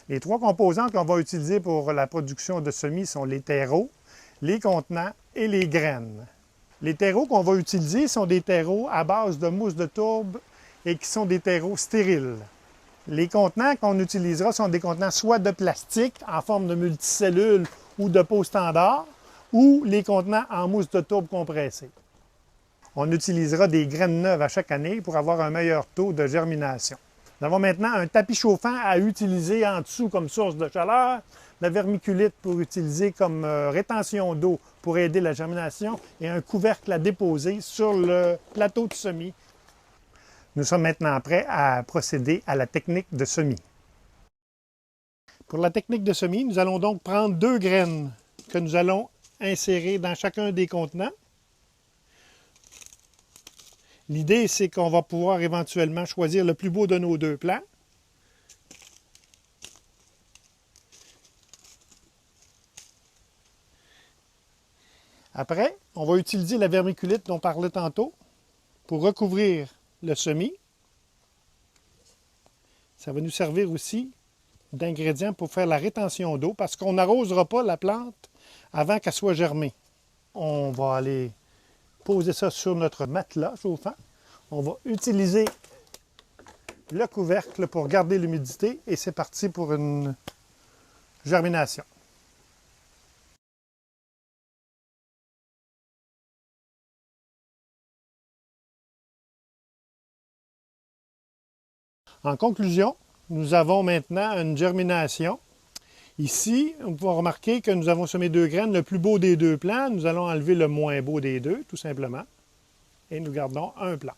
Les trois composants qu'on va utiliser pour la production de semis sont les terreaux, les contenants et les graines. Les terreaux qu'on va utiliser sont des terreaux à base de mousse de tourbe et qui sont des terreaux stériles. Les contenants qu'on utilisera sont des contenants soit de plastique en forme de multicellules ou de pot standard, ou les contenants en mousse de tourbe compressée. On utilisera des graines neuves à chaque année pour avoir un meilleur taux de germination. Nous avons maintenant un tapis chauffant à utiliser en dessous comme source de chaleur, la vermiculite pour utiliser comme rétention d'eau pour aider la germination et un couvercle à déposer sur le plateau de semis. Nous sommes maintenant prêts à procéder à la technique de semis. Pour la technique de semis, nous allons donc prendre 2 graines que nous allons insérer dans chacun des contenants. L'idée, c'est qu'on va pouvoir éventuellement choisir le plus beau de nos 2 plants. Après, on va utiliser la vermiculite dont on parlait tantôt pour recouvrir le semis. Ça va nous servir aussi d'ingrédient pour faire la rétention d'eau parce qu'on n'arrosera pas la plante avant qu'elle soit germée. On va aller poser ça sur notre matelas chauffant. On va utiliser le couvercle pour garder l'humidité et c'est parti pour une germination. En conclusion, nous avons maintenant une germination. Ici, on peut remarquer que nous avons semé 2 graines, le plus beau des 2 plants. Nous allons enlever le moins beau des 2, tout simplement. Et nous gardons un plant.